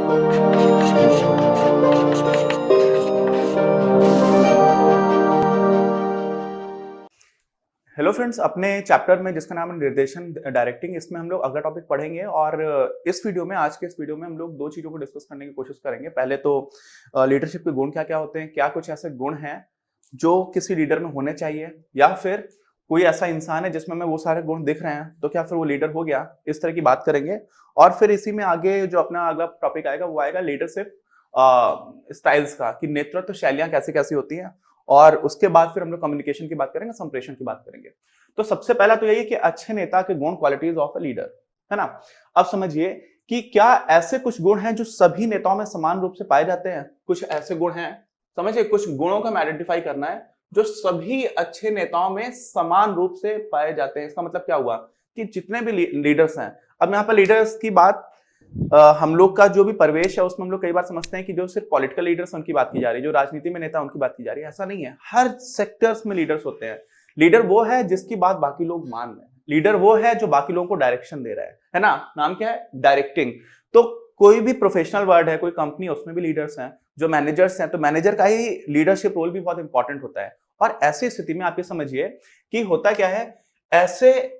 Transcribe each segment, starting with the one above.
Hello friends, अपने chapter में जिसका नाम है निर्देशन डायरेक्टिंग, इसमें हम लोग अगला टॉपिक पढ़ेंगे। और आज के इस वीडियो में हम लोग दो चीजों को डिस्कस करने की कोशिश करेंगे। पहले तो लीडरशिप के गुण क्या क्या होते हैं, क्या कुछ ऐसे गुण हैं जो किसी लीडर में होने चाहिए, या फिर कोई ऐसा इंसान है जिसमें हमें वो सारे गुण दिख रहे हैं तो क्या फिर वो लीडर हो गया। इस तरह की बात करेंगे। और फिर इसी में आगे जो अपना अगला टॉपिक आएगा वो आएगा लीडरशिप स्टाइल्स का, कि नेतृत्व शैलियां कैसी कैसी होती हैं। और उसके बाद फिर हम लोग कम्युनिकेशन की बात करेंगे, संप्रेषण की बात करेंगे। तो सबसे पहला तो यही कि अच्छे नेता के गुण, क्वालिटीज ऑफ अ लीडर, है ना। अब समझिए कि क्या ऐसे कुछ गुण हैं जो सभी नेताओं में समान रूप से पाए जाते हैं। कुछ ऐसे गुण हैं, समझिए, कुछ गुणों का हमें आइडेंटिफाई करना है जो सभी अच्छे नेताओं में समान रूप से पाए जाते हैं। इसका मतलब क्या हुआ कि जितने भी लीडर्स हैं, अब यहाँ पर लीडर्स की बात हम लोग का जो भी परिवेश है उसमें हम लोग कई बार समझते हैं कि जो सिर्फ पॉलिटिकल लीडर्स उनकी बात की जा रही है, जो राजनीति में नेता उनकी बात की जा रही है। ऐसा नहीं है, हर सेक्टर्स में लीडर्स होते हैं। लीडर वो है जिसकी बात बाकी लोग मान रहे हैं। लीडर वो है जो बाकी लोगों को डायरेक्शन दे रहा है ना। नाम क्या है? डायरेक्टिंग। तो कोई भी प्रोफेशनल वर्ड है, कोई कंपनी, उसमें भी लीडर्स हैं। जो मैनेजर्स हैं, तो मैनेजर का ही लीडरशिप रोल भी बहुत इंपॉर्टेंट होता है। और ऐसी स्थिति में आप ये समझिए कि होता क्या है, ऐसे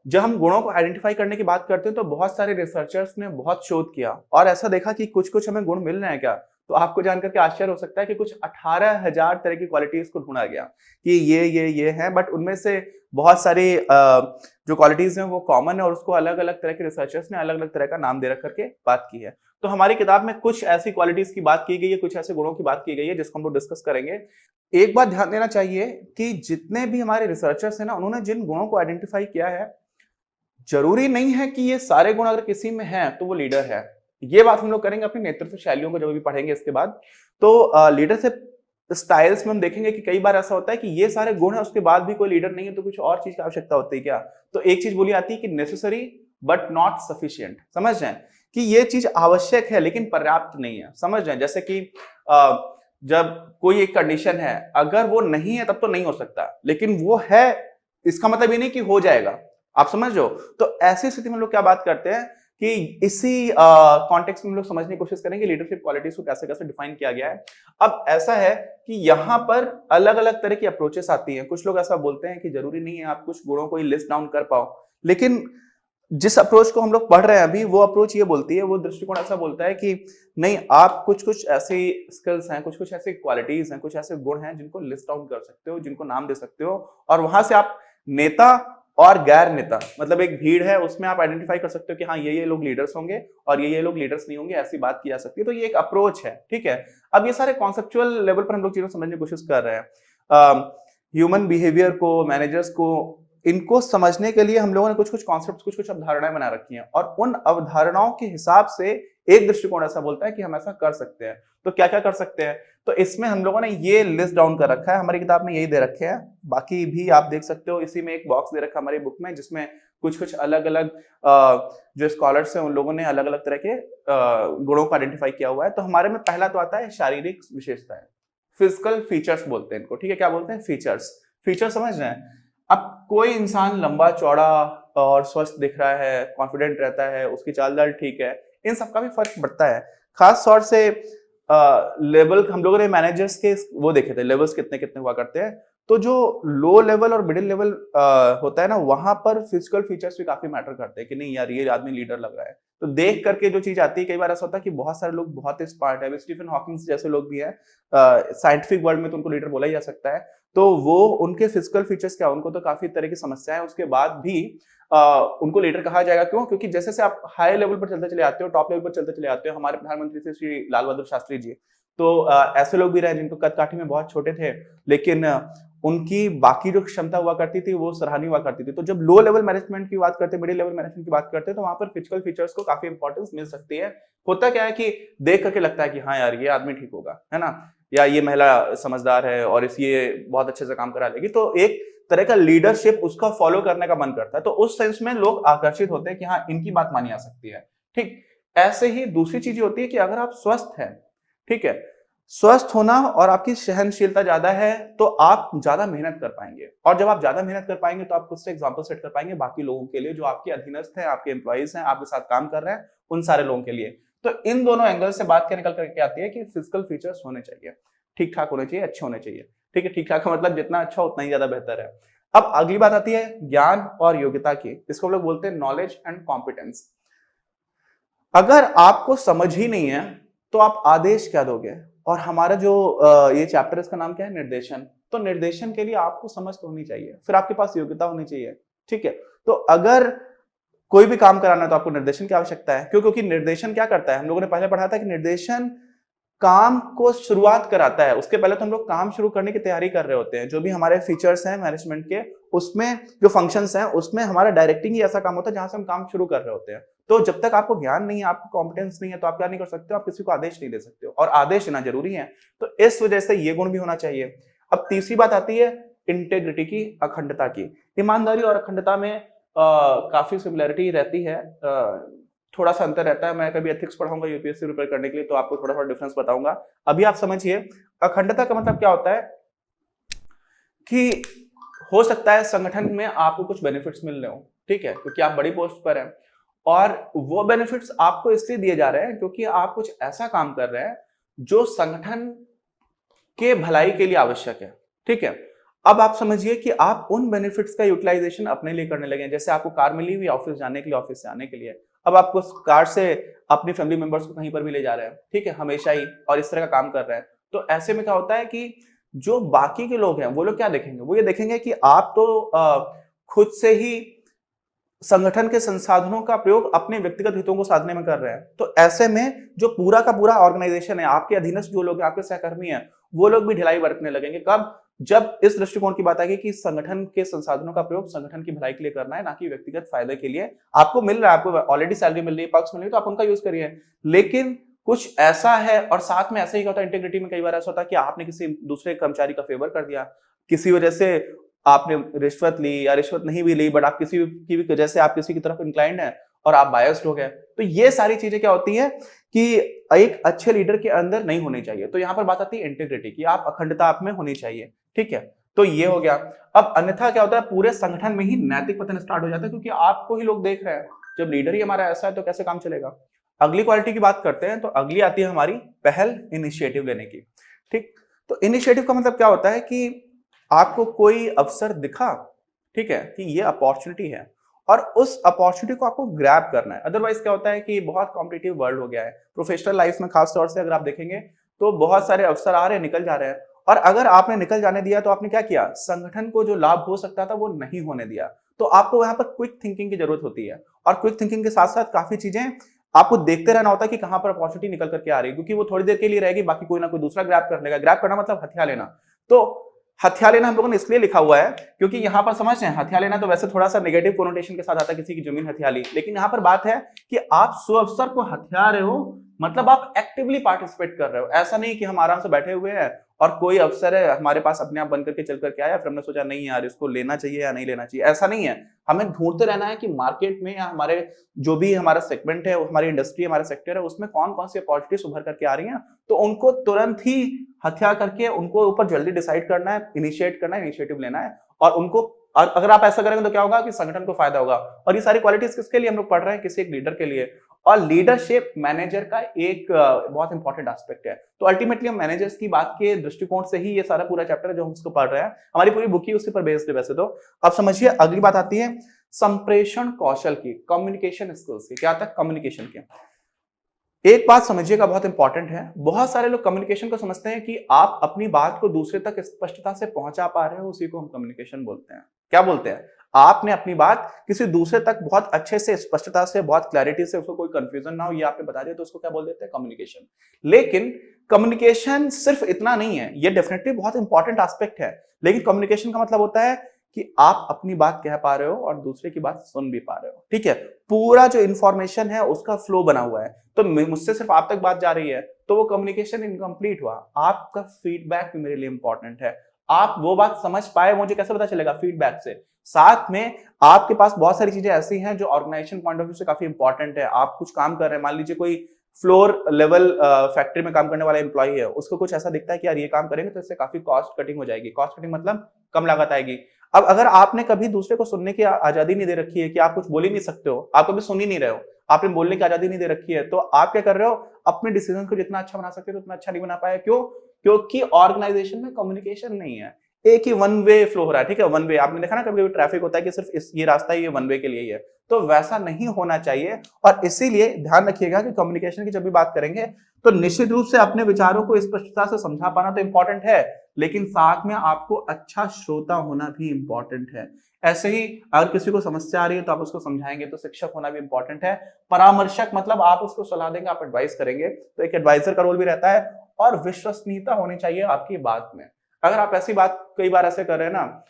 जब हम गुणों को आइडेंटिफाई करने की बात करते हैं तो बहुत सारे रिसर्चर्स ने बहुत शोध किया और ऐसा देखा कि कुछ कुछ हमें गुण मिल रहे हैं। क्या? तो आपको जानकर के आश्चर्य हो सकता है कि कुछ 18,000 तरह की क्वालिटीज को ढूंढा गया कि ये हैं, बट उनमें से बहुत सारी जो क्वालिटीज हैं वो कॉमन है और उसको अलग अलग तरह के रिसर्चर्स ने अलग अलग तरह का नाम दे रख करके बात की है। तो हमारी किताब में कुछ ऐसी क्वालिटीज की बात की गई है, कुछ ऐसे गुणों की बात की गई है जिसको हम लोग डिस्कस करेंगे। एक बात ध्यान देना चाहिए कि जितने भी हमारे रिसर्चर्स हैं ना, उन्होंने जिन गुणों को आइडेंटिफाई किया है, जरूरी नहीं है कि ये सारे गुण अगर किसी में हैं तो वो लीडर है। ये बात हम लोग करेंगे अपनी नेतृत्व शैलियों को जब भी पढ़ेंगे इसके बाद। तो लीडरशिप स्टाइल्स में हम देखेंगे कि कई बार ऐसा होता है कि ये सारे गुण है, उसके बाद भी कोई लीडर नहीं है, तो कुछ और चीज की आवश्यकता होती है। क्या? तो एक चीज बोली आती है कि नेसेसरी बट नॉट सफिशिएंट। समझ जाए कि ये चीज आवश्यक है लेकिन पर्याप्त नहीं है। समझ जाए, जैसे कि जब कोई एक कंडीशन है, अगर वो नहीं है तब तो नहीं हो सकता, लेकिन वो है इसका मतलब ये नहीं कि हो जाएगा। आप समझ रहे हो? तो ऐसी स्थिति में लोग क्या बात करते हैं कि इसी कॉन्टेक्स्ट में हम लोग समझने की कोशिश करेंगे लीडरशिप क्वालिटीज को कैसे कैसे डिफाइन किया गया है। अब ऐसा है कि यहाँ पर अलग अलग तरह की अप्रोचेस आती हैं। कुछ लोग ऐसा बोलते हैं कि जरूरी नहीं है आप कुछ गुणों को ही लिस्ट डाउन कर पाओ, लेकिन जिस अप्रोच को हम लोग पढ़ रहे हैं अभी, वो अप्रोच ये बोलती है, वो दृष्टिकोण ऐसा बोलता है कि नहीं, आप कुछ कुछ ऐसी स्किल्स हैं, कुछ कुछ ऐसी क्वालिटीज हैं, कुछ ऐसे गुण हैं जिनको लिस्ट डाउन कर सकते हो, जिनको नाम दे सकते हो, और वहां से आप नेता और गैर नेता, मतलब एक भीड़ है उसमें आप आइडेंटिफाई कर सकते हो कि हाँ ये लोग लीडर्स होंगे और ये लोग लीडर्स नहीं होंगे। ऐसी बात की जा सकती है। तो ये एक अप्रोच है, ठीक है। अब ये सारे कॉन्सेप्चुअल लेवल पर हम लोग चीजों समझने की कोशिश कर रहे हैं। ह्यूमन बिहेवियर को, मैनेजर्स को, इनको समझने के लिए हम लोगों ने कुछ कुछ कॉन्सेप्ट, कुछ कुछ अवधारणाएं बना रखी हैं, और उन अवधारणाओं के हिसाब से एक दृष्टिकोण ऐसा बोलता है कि हम ऐसा कर सकते हैं। तो क्या क्या कर सकते हैं? तो इसमें हम लोगों ने ये लिस्ट डाउन कर रखा है, हमारी किताब में यही दे रखे हैं। बाकी भी आप देख सकते हो, इसी में एक बॉक्स दे रखा है हमारी बुक में, जिसमें कुछ कुछ अलग अलग जो स्कॉलर्स हैं उन लोगों ने अलग अलग तरह के गुणों को आइडेंटिफाई किया हुआ है। तो हमारे में पहला तो आता है शारीरिक विशेषताएं, फिजिकल फीचर्स बोलते हैं इनको, ठीक है। क्या बोलते हैं? फीचर्स। फीचर्स समझ रहे हैं? अब कोई इंसान लंबा चौड़ा और स्वस्थ दिख रहा है, कॉन्फिडेंट रहता है, उसकी चाल ढाल ठीक है, इन सबका भी फर्क पड़ता है। खास तौर से लेवल हम लोगों ने मैनेजर्स के वो देखे थे, लेवल्स कितने कितने हुआ करते हैं। तो जो लो लेवल और मिडिल लेवल होता है ना, वहां पर फिजिकल फीचर्स भी काफी मैटर करते हैं कि नहीं यार ये आदमी लीडर लग रहा है। तो देख करके जो चीज आती है, कई बार ऐसा होता है कि बहुत सारे लोग बहुत स्मार्ट है, स्टीफन हॉकिंग जैसे लोग भी हैं, साइंटिफिक वर्ल्ड में तो उनको लीडर बोला ही जा सकता है। तो वो उनके फिजिकल फीचर्स क्या, उनको तो काफी तरह की समस्याएं, उसके बाद भी उनको लीडर कहा जाएगा। क्यों? क्योंकि जैसे से आप हाई लेवल पर चलते चले आते हो, टॉप लेवल पर चलते चले आते हो, हमारे प्रधानमंत्री थे श्री लाल बहादुर शास्त्री जी, तो ऐसे लोग भी रहे जिनको कद काठी में बहुत छोटे थे, लेकिन उनकी बाकी जो क्षमता हुआ करती थी वो सराहनीय हुआ करती थी। तो जब लो लेवल मैनेजमेंट की बात करते हैं, मिडिल लेवल मैनेजमेंट की बात करते हैं, तो वहां पर फिजिकल फीचर्स को काफी इंपॉर्टेंस मिल सकती है। होता क्या है कि देख करके लगता है कि हाँ यार ये आदमी ठीक होगा, है ना, या ये महिला समझदार है और इस ये बहुत अच्छे से काम करा लेगी, तो एक तरह का लीडरशिप उसका फॉलो करने का मन करता है। तो उस सेंस में लोग आकर्षित होते हैं कि हाँ इनकी बात मानी जा सकती है, ठीक। ऐसे ही दूसरी चीज होती है कि अगर आप स्वस्थ हैं, ठीक है, स्वस्थ होना और आपकी सहनशीलता ज्यादा है तो आप ज्यादा मेहनत कर पाएंगे, और जब आप ज्यादा मेहनत कर पाएंगे तो आप खुद से एग्जांपल सेट कर पाएंगे बाकी लोगों के लिए, जो आपके अधीनस्थ हैं, आपके एम्प्लॉइज हैं, आपके साथ काम कर रहे हैं, उन सारे लोगों के लिए। तो इन दोनों एंगल से बात क्या निकल करके आती है कि फिजिकल फीचर्स होने चाहिए, ठीक ठाक होने चाहिए, अच्छे होने चाहिए। ठीक है, ठीक ठाक का मतलब जितना अच्छा उतना ही ज्यादा बेहतर है। अब अगली बात आती है ज्ञान और योग्यता की, इसको हम लोग बोलते हैं नॉलेज एंड कॉम्पिटेंस। अगर आपको समझ ही नहीं है तो आप आदेश क्या दोगे? और हमारा जो ये चैप्टर इसका नाम क्या है? निर्देशन। तो निर्देशन के लिए आपको समझ तो होनी चाहिए, फिर आपके पास योग्यता होनी चाहिए। ठीक है, तो अगर कोई भी काम कराना है तो आपको निर्देशन की आवश्यकता है। क्यों? क्योंकि निर्देशन क्या करता है, हम लोगों ने पहले पढ़ा था कि निर्देशन काम को शुरुआत कराता है। उसके पहले तो हम लोग काम शुरू करने की तैयारी कर रहे होते हैं। जो भी हमारे फीचर्स हैं मैनेजमेंट के, उसमें जो फंक्शंस हैं उसमें हमारा डायरेक्टिंग ही ऐसा काम होता है जहां से हम काम शुरू कर रहे होते हैं। तो जब तक आपको ज्ञान नहीं है, आपको कॉम्पिटेंस नहीं है, तो आप क्या नहीं कर सकते हो? आप किसी को आदेश नहीं दे सकते हो, और आदेश देना जरूरी है। तो इस वजह से ये गुण भी होना चाहिए। अब तीसरी बात आती है इंटेग्रिटी की, अखंडता की। ईमानदारी और अखंडता में काफी सिमिलरिटी रहती है, थोड़ा सा अंतर रहता है। मैं कभी एथिक्स पढ़ाऊंगा यूपीएससी प्रिपेयर करने के लिए, तो आपको थोड़ा थोड़ा डिफरेंस बताऊंगा। अभी आप समझिए अखंडता का मतलब क्या होता है कि हो सकता है संगठन में आपको कुछ बेनिफिट्स मिल रहे हो, ठीक है, क्योंकि आप बड़ी पोस्ट पर हैं, और वो बेनिफिट्स आपको इसलिए दिए जा रहे हैं क्योंकि आप कुछ ऐसा काम कर रहे हैं जो संगठन के भलाई के लिए आवश्यक है। ठीक है, अब आप समझिए कि आप उन बेनिफिट्स का यूटिलाइजेशन अपने लिए करने लगे। जैसे आपको कार मिली हुई ऑफिस जाने के लिए, ऑफिस से आने के लिए, अब आपको कार से अपनी फैमिली मेंबर्स को कहीं पर भी ले जा रहे हैं, ठीक है, हमेशा ही, और इस तरह का काम कर रहे हैं। तो ऐसे में क्या होता है कि जो बाकी के लोग हैं वो लोग क्या देखेंगे? वो ये देखेंगे कि आप तो खुद से ही संगठन के संसाधनों का प्रयोग अपने व्यक्तिगत हितों को साधने में कर रहे हैं। तो ऐसे में जो पूरा का पूरा ऑर्गेनाइजेशन है, आपके अधीनस्थ जो लोग हैं, आपके सहकर्मी हैं, वो लोग भी ढिलाई बरतने लगेंगे। कब? जब इस दृष्टिकोण की बात आएगी कि संगठन के संसाधनों का प्रयोग संगठन की भलाई के लिए करना है, ना कि व्यक्तिगत फायदे के लिए। आपको मिल रहा है, आपको ऑलरेडी सैलरी मिल रही है, पक्ष मिल रही है, तो आप उनका यूज करिए। लेकिन कुछ ऐसा है, और साथ में ऐसा ही होता है इंटीग्रिटी में, कई बार ऐसा होता है कि आपने किसी दूसरे कर्मचारी का फेवर कर दिया, किसी वजह से आपने रिश्वत ली या रिश्वत नहीं भी ली, बट आप किसी की भी वजह से आप किसी की तरफ इंक्लाइंड है और आप बायस्ड हो गए। तो ये सारी चीजें क्या होती हैं कि एक अच्छे लीडर के अंदर नहीं होनी चाहिए। तो यहां पर बात आती है इंटीग्रिटी की, आप अखंडता आप में होनी चाहिए। ठीक है, तो ये हो गया। अब अन्यथा क्या होता है, पूरे संगठन में ही नैतिक पतन स्टार्ट हो जाता है, क्योंकि आपको ही लोग देख रहे हैं। जब लीडर ही हमारा ऐसा है तो कैसे काम चलेगा? अगली क्वालिटी की बात करते हैं, तो अगली आती है हमारी पहल, इनिशिएटिव लेने की। ठीक, तो इनिशिएटिव का मतलब क्या होता है कि आपको कोई अवसर दिखा, ठीक है, कि ये अपॉर्चुनिटी है, और उस अपॉर्चुनिटी को आपको ग्रैब करना है। अदरवाइज क्या होता है कि बहुत कॉम्पिटिटिव वर्ल्ड हो गया है प्रोफेशनल लाइफ में, खास तौर से अगर आप देखेंगे तो बहुत सारे अवसर आ रहे हैं, निकल जा रहे हैं, और अगर आपने निकल जाने दिया तो आपने क्या किया? संगठन को जो लाभ हो सकता था वो नहीं होने दिया। तो आपको वहां पर क्विक थिंकिंग की जरूरत होती है, और क्विक थिंकिंग के साथ साथ काफी चीजें आपको देखते रहना होता है कि कहां पर अपॉर्चुनिटी निकल करके आ रही है, क्योंकि वो थोड़ी देर के लिए रहेगी, बाकी कोई ना कोई दूसरा ग्रैब कर लेगा। ग्रैब करना मतलब हथिया लेना। तो हथिया लेना हम लोगों ने इसलिए लिखा हुआ है क्योंकि यहां पर समझ रहे हैं, हथिया लेना तो वैसे थोड़ा सा नेगेटिव कोनोटेशन के साथ आता है, किसी की जमीन हथिया ली, लेकिन यहां पर बात है कि आप सुअवसर को हथिया रहे हो, मतलब आप एक्टिवली पार्टिसिपेट कर रहे हो। ऐसा नहीं कि हम आराम से बैठे हुए हैं और कोई अवसर है हमारे पास अपने आप बन करके चल करके आया, फिर हमने सोचा नहीं यार इसको लेना चाहिए या नहीं लेना चाहिए। ऐसा नहीं है, हमें ढूंढते रहना है कि मार्केट में या हमारे जो भी हमारा सेगमेंट है, हमारी इंडस्ट्री, हमारा सेक्टर है, उसमें कौन कौन सी अपॉर्चुनिटीज उभर करके आ रही हैं, तो उनको तुरंत ही हत्या करके उनको ऊपर जल्दी डिसाइड करना है, इनिशिएट करना है, इनिशिएटिव लेना है, और उनको, और अगर आप ऐसा करेंगे तो क्या होगा कि संगठन को फायदा होगा। और ये सारी क्वालिटीज किसके लिए हम लोग पढ़ रहे हैं? किसी एक लीडर के लिए। और लीडरशिप मैनेजर का एक बहुत इंपॉर्टेंट एस्पेक्ट है। तो अल्टीमेटली हम मैनेजर्स की बात के दृष्टिकोण से ही ये सारा पूरा चैप्टर है जो हम उसको पढ़ रहे हैं, हमारी पूरी बुक ही उसी पर बेस्ड है वैसे तो। अब समझिए अगली बात आती है संप्रेषण कौशल की, कम्युनिकेशन स्किल्स की। क्या तक? कम्युनिकेशन के। एक बात समझिएगा, बहुत इंपॉर्टेंट है। बहुत सारे लोग कम्युनिकेशन को समझते हैं कि आप अपनी बात को दूसरे तक स्पष्टता से पहुंचा पा रहे हो, उसी को हम कम्युनिकेशन बोलते हैं। क्या बोलते हैं? आपने अपनी बात किसी दूसरे तक बहुत अच्छे से, स्पष्टता से, बहुत क्लैरिटी से, उसको कोई कंफ्यूजन ना हो, ये आपने बता दिया, तो उसको क्या बोल देते हैं? कम्युनिकेशन। लेकिन कम्युनिकेशन सिर्फ इतना नहीं है, ये डेफिनेटली बहुत इंपॉर्टेंट एस्पेक्ट है, लेकिन कम्युनिकेशन का मतलब होता है कि आप अपनी बात कह पा रहे हो और दूसरे की बात सुन भी पा रहे हो। ठीक है, पूरा जो इंफॉर्मेशन है उसका फ्लो बना हुआ है। तो मुझसे सिर्फ आप तक बात जा रही है तो वो कम्युनिकेशन इनकम्प्लीट हुआ। आपका फीडबैक भी मेरे लिए इंपॉर्टेंट है। आप वो बात समझ पाए, मुझे कैसे पता चलेगा? फीडबैक से। साथ में आपके पास बहुत सारी चीजें ऐसी हैं जो ऑर्गेनाइजेशन पॉइंट ऑफ व्यू से काफी इंपॉर्टेंट है। आप कुछ काम कर रहे हैं, मान लीजिए कोई फ्लोर लेवल फैक्ट्री में काम करने वाला एम्प्लॉय है, उसको कुछ ऐसा दिखता है कि यार ये काम करेंगे तो इससे काफी कॉस्ट कटिंग हो जाएगी। कॉस्ट कटिंग मतलब कम लागत आएगी। अब अगर आपने कभी दूसरे को सुनने की आजादी नहीं दे रखी है कि आप कुछ बोल ही नहीं सकते हो, आप कभी सुन ही नहीं रहे हो, आपने बोलने की आजादी नहीं दे रखी है, तो आप क्या कर रहे हो, अपने डिसीजन को जितना अच्छा बना सकते हो उतना अच्छा नहीं बना पाए। क्यों? क्योंकि ऑर्गेनाइजेशन में कम्युनिकेशन नहीं है, एक ही वन वे फ्लो हो रहा है। ठीक है, वन वे, आपने देखा ना कभी कभी ट्रैफिक होता है कि सिर्फ ये रास्ता ही ये वन वे के लिए ही है, तो वैसा नहीं होना चाहिए। और इसीलिए ध्यान रखिएगा कि कम्युनिकेशन की जब भी बात करेंगे तो निश्चित रूप से अपने विचारों को स्पष्टता से समझा पाना तो इंपॉर्टेंट है, लेकिन साथ में आपको अच्छा श्रोता होना भी इंपॉर्टेंट है। ऐसे ही अगर किसी को समस्या आ रही है तो आप उसको समझाएंगे, तो शिक्षक होना भी इंपॉर्टेंट है। परामर्शक मतलब आप उसको सलाह देंगे, आप एडवाइस करेंगे, तो एक एडवाइजर का रोल भी रहता है। और विश्वसनीयता होनी चाहिए आपकी बात में। अगर आप ऐसी बात कई बार ऐसे कर रहे हैं ना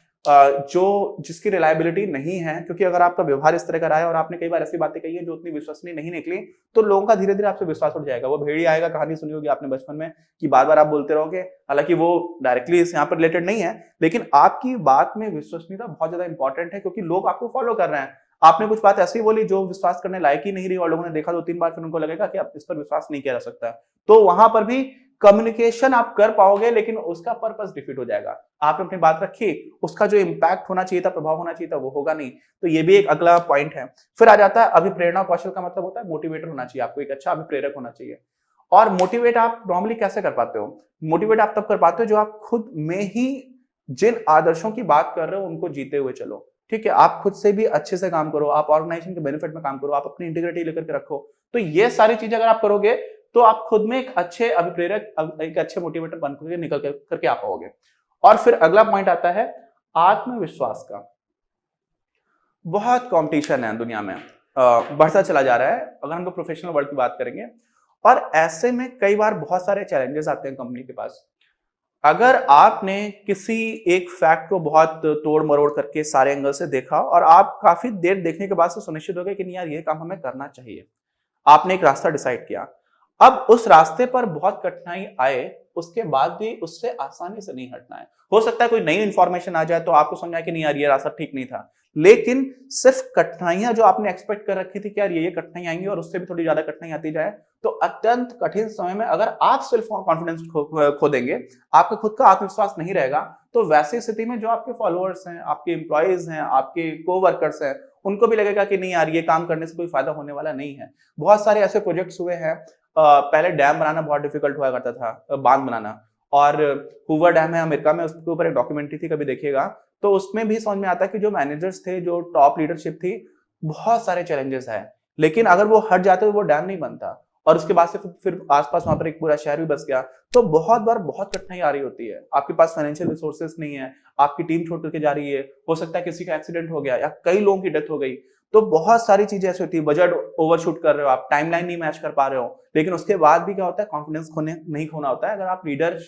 जो जिसकी रिलायबिलिटी नहीं है, क्योंकि अगर आपका व्यवहार इस तरह का रहा है और आपने कई बार ऐसी बातें कही है जो उतनी विश्वसनीय नहीं निकली, तो लोगों का धीरे धीरे आपसे विश्वास उठ जाएगा। वो भेड़िया आएगा, कहानी सुनी होगी आपने बचपन में, कि बार बार आप बोलते रहोगे, हालांकि वो डायरेक्टली इस यहाँ पर रिलेटेड नहीं है, लेकिन आपकी बात में विश्वसनीयता बहुत ज्यादा इंपॉर्टेंट है, क्योंकि लोग आपको फॉलो कर रहे हैं। आपने कुछ बात ऐसी बोली जो विश्वास करने लायक ही नहीं रही और लोगों ने देखा 2-3 बार, फिर उनको लगेगा कि अब इस पर विश्वास नहीं किया जा सकता, तो वहां पर भी कम्युनिकेशन आप कर पाओगे लेकिन उसका पर्पस डिफीट हो जाएगा। आपने अपनी बात रखी, उसका जो इंपैक्ट होना चाहिए था, प्रभाव होना चाहिए था, वो होगा नहीं। तो ये भी एक अगला पॉइंट है। फिर आ जाता है अभिप्रेरणा कौशल का मतलब होता है मोटिवेटर होना चाहिए, आपको एक अच्छा अभिप्रेरक होना चाहिए। और मोटिवेट आप नॉर्मली कैसे कर पाते हो? मोटिवेट आप तब कर पाते हो जो आप खुद में ही जिन आदर्शों की बात कर रहे हो उनको जीते हुए चलो। ठीक है, आप खुद से भी अच्छे से काम करो, आप ऑर्गेनाइजेशन के बेनिफिट में काम करो, आप अपनी इंटीग्रिटी लेकर के रखो। तो ये सारी चीजें अगर आप करोगे तो आप खुद में एक अच्छे अभिप्रेरक, एक अच्छे मोटिवेटर बन करके निकल करके आ पाओगे। और फिर अगला पॉइंट आता है आत्मविश्वास का। बहुत कंपटीशन है दुनिया में, बढ़ता चला जा रहा है अगर हम लोग प्रोफेशनल वर्ल्ड की बात करेंगे। और ऐसे में कई बार बहुत सारे चैलेंजेस आते हैं कंपनी के पास। अगर आपने किसी एक फैक्ट को बहुत तोड़ मरोड़ करके सारे एंगल से देखा और आप काफी देर देखने के बाद से सुनिश्चित हो गए कि नहीं यार ये काम हमें करना चाहिए, आपने एक रास्ता डिसाइड किया। अब उस रास्ते पर बहुत कठिनाई आए, उसके बाद भी उससे आसानी से नहीं हटना है। हो सकता है कोई नई इंफॉर्मेशन आ जाए तो आपको समझ आए कि नहीं यार ये रास्ता ठीक नहीं था, लेकिन सिर्फ कठिनाइयां जो आपने एक्सपेक्ट कर रखी थी कि यार ये कठिनाई आएंगी और उससे भी थोड़ी ज्यादा कठिनाई आती जाए, तो अत्यंत कठिन समय में अगर आप सेल्फ कॉन्फिडेंस खो देंगे, आपका खुद का आत्मविश्वास नहीं रहेगा, तो वैसी स्थिति में जो आपके फॉलोअर्स हैं, आपके एम्प्लॉयज हैं, आपके कोवर्कर्स हैं, उनको भी लगेगा कि नहीं यार ये काम करने से कोई फायदा होने वाला नहीं है। बहुत सारे ऐसे प्रोजेक्ट्स हुए हैं, पहले डैम बनाना बहुत डिफिकल्ट हुआ करता था, बांध बनाना, और हूवर डैम है अमेरिका में, उसके ऊपर एक डॉक्यूमेंट्री थी, कभी देखिएगा, तो उसमें भी समझ में आता है कि जो मैनेजर्स थे, जो टॉप लीडरशिप थी, बहुत सारे चैलेंजेस है, लेकिन अगर वो हट जाते तो वो डैम नहीं बनता, और उसके बाद से फिर आसपास वहां पर एक पूरा शहर भी बस गया। तो बहुत बार बहुत कठिनाई आ रही होती है, आपके पास फाइनेंशियल रिसोर्सेस नहीं है, आपकी टीम छोड़ करके जा रही है, हो सकता है किसी का एक्सीडेंट हो गया या कई लोगों की डेथ हो गई, तो बहुत सारी चीजें ऐसी होती है, बजट ओवरशूट कर रहे हो आप, टाइमलाइन नहीं मैच कर पा रहे हो, लेकिन उसके बाद भी क्या होता है, कॉन्फिडेंस नहीं खोना होता है अगर आप लीडर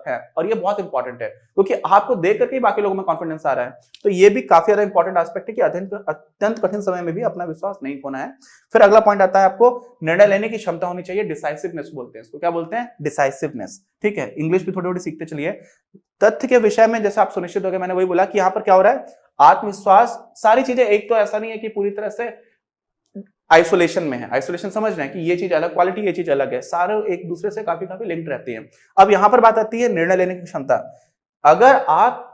हैं। और ये बहुत इंपॉर्टेंट है क्योंकि आपको देख करके बाकी लोगों में कॉन्फिडेंस आ रहा है। तो ये भी काफी ज्यादा इंपॉर्टेंट एस्पेक्ट है कि अत्यंत कठिन समय में भी अपना विश्वास नहीं खोना है। फिर अगला पॉइंट आता है, आपको निर्णय लेने की क्षमता होनी चाहिए, डिसाइसिवनेस बोलते हैं इसको। क्या बोलते हैं? डिसाइसिवनेस। ठीक है, इंग्लिश भी थोड़ी थोड़ी सीखते चलिए। तथ्य के विषय में जैसे आप सुनिश्चित हो गए, मैंने वही बोला कि यहाँ पर क्या हो रहा है, आत्मविश्वास, सारी चीजें, एक तो ऐसा नहीं है कि पूरी तरह से आइसोलेशन में है, आइसोलेशन समझ रहे हैं कि ये चीज अलग क्वालिटी, ये चीज अलग है, सारे एक दूसरे से काफी काफी लिंक्ड रहती हैं। अब यहां पर बात आती है निर्णय लेने की क्षमता। अगर आप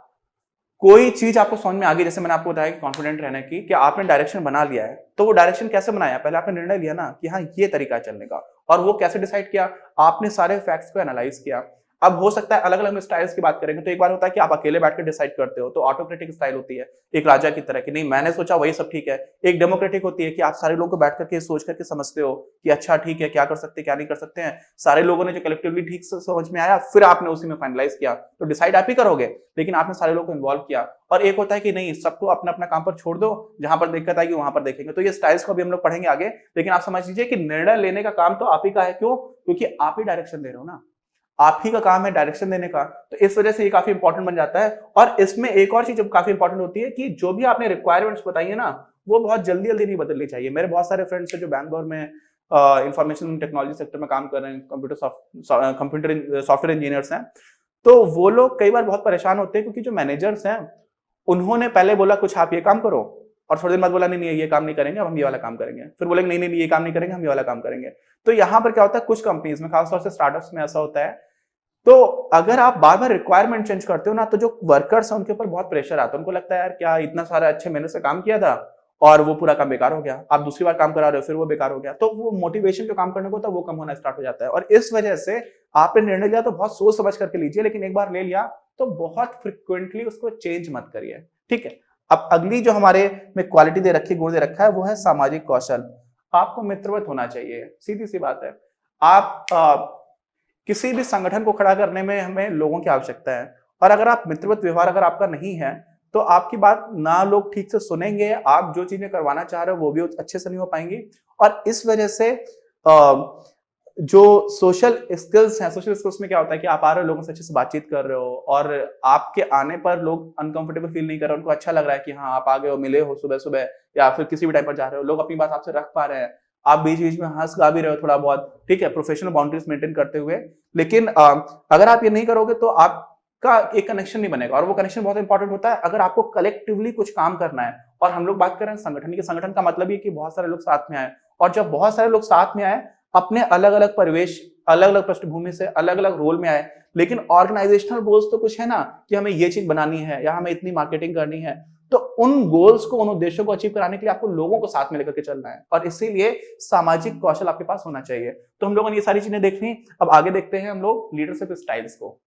कोई चीज आपको समझ में आ गई, जैसे मैंने आपको बताया कि कॉन्फिडेंट रहने की, कि आपने डायरेक्शन बना लिया है, तो वो डायरेक्शन कैसे बनाया? पहले आपने निर्णय लिया ना कि हाँ ये तरीका है चलने का, और वो कैसे डिसाइड किया? आपने सारे फैक्ट्स को एनालाइज किया। अब हो सकता है अलग अलग स्टाइल्स की बात करेंगे, तो एक बार होता है कि आप अकेले बैठ कर डिसाइड करते हो, तो ऑटोक्रेटिक स्टाइल होती है, एक राजा की तरह, कि नहीं मैंने सोचा वही सब ठीक है। एक डेमोक्रेटिक होती है कि आप सारे लोगों को बैठ करके सोच करके समझते हो कि अच्छा ठीक है, क्या कर सकते हैं क्या नहीं कर सकते हैं, सारे लोगों ने जो कलेक्टिवली ठीक से समझ में आया, फिर आपने उसी में फाइनलाइज किया, तो डिसाइड आप ही करोगे, लेकिन आपने सारे लोगों को इन्वॉल्व किया। और एक होता है कि नहीं, सबको अपना अपना काम पर छोड़ दो, जहां पर दिक्कत आएगी वहां पर देखेंगे। तो ये स्टाइल्स को भी हम लोग पढ़ेंगे आगे, लेकिन आप समझ लीजिए कि निर्णय लेने का काम तो आप ही का है। क्यों? क्योंकि आप ही डायरेक्शन दे रहे हो ना, आप ही का काम है डायरेक्शन देने का, तो इस वजह से ये काफी इंपॉर्टेंट बन जाता है। और इसमें एक और चीज काफी इंपॉर्टेंट होती है कि जो भी आपने रिक्वायरमेंट्स बताई है ना, वो बहुत जल्दी जल्दी नहीं बदलनी चाहिए। मेरे बहुत सारे फ्रेंड्स हैं जो बैंगलोर में इंफॉर्मेशन टेक्नोलॉजी सेक्टर में काम कर रहे हैं, कंप्यूटर सॉफ्टवेयर इंजीनियर्स हैं, तो वो लोग कई बार बहुत परेशान होते हैं क्योंकि जो मैनेजर्स हैं उन्होंने पहले बोला कुछ आप ये काम करो, और थोड़ी देर बाद बोला नहीं नहीं ये काम नहीं करेंगे, अब हम ये वाला काम करेंगे, फिर बोलेंगे नहीं नहीं ये काम नहीं करेंगे, हम ये वाला काम करेंगे। तो यहाँ पर क्या होता है, कुछ कंपनीज में, खासतौर से स्टार्टअप्स में ऐसा होता है। तो अगर आप बार बार रिक्वायरमेंट चेंज करते हो ना, तो जो वर्कर्स हैं उनके ऊपर बहुत प्रेशर आता है, उनको लगता है यार क्या इतना सारा अच्छे मेहनत से काम किया था और वो पूरा काम बेकार हो गया, आप दूसरी बार काम करा रहे हो फिर वो बेकार हो गया, तो वो मोटिवेशन जो काम करने को होता है वो कम होना स्टार्ट हो जाता है। और इस वजह से आपने निर्णय लिया तो बहुत सोच समझ करके लीजिए, लेकिन एक बार ले लिया तो बहुत फ्रिक्वेंटली उसको चेंज मत करिए, ठीक है। अब अगली जो हमारे में क्वालिटी दे रखी, गुण दे रखा है, वो है सामाजिक कौशल। आपको मित्रवत होना चाहिए, सीधी सी बात है। आप किसी भी संगठन को खड़ा करने में हमें लोगों की आवश्यकता है, और अगर आप मित्रवत व्यवहार अगर आपका नहीं है तो आपकी बात ना लोग ठीक से सुनेंगे, आप जो चीजें करवाना चाह रहे हो वो भी अच्छे से नहीं हो पाएंगी। और इस वजह से जो सोशल स्किल्स हैं, सोशल स्किल्स में क्या होता है कि आप आ रहे हो, लोगों से अच्छे से बातचीत कर रहे हो, और आपके आने पर लोग अनकंफर्टेबल फील नहीं कर रहे, उनको अच्छा लग रहा है कि हाँ आप आ गए हो, मिले हो सुबह सुबह या फिर किसी भी टाइम पर जा रहे हो, लोग अपनी बात आपसे रख पा रहे हैं, आप बीच बीच में हंस गा भी रहे हो थोड़ा बहुत, ठीक है, प्रोफेशनल बाउंड्रीज मेंटेन करते हुए। लेकिन अगर आप ये नहीं करोगे तो आपका एक कनेक्शन नहीं बनेगा, और वो कनेक्शन बहुत इंपॉर्टेंट होता है अगर आपको कलेक्टिवली कुछ काम करना है। और हम लोग बात कर रहे हैं संगठन की, संगठन का मतलब ये कि बहुत सारे लोग साथ में आए, और जब बहुत सारे लोग साथ में आए, अपने अलग अलग परिवेश, अलग अलग पृष्ठभूमि से, अलग अलग रोल में आए, लेकिन ऑर्गेनाइजेशनल गोल्स तो कुछ है ना कि हमें ये चीज बनानी है या हमें इतनी मार्केटिंग करनी है, तो उन गोल्स को, उन उद्देश्यों को अचीव कराने के लिए आपको लोगों को साथ में लेकर के चलना है, और इसीलिए सामाजिक कौशल आपके पास होना चाहिए। तो हम लोगों ने ये सारी चीजें देख ली, अब आगे देखते हैं हम लोग लीडरशिप स्टाइल्स को।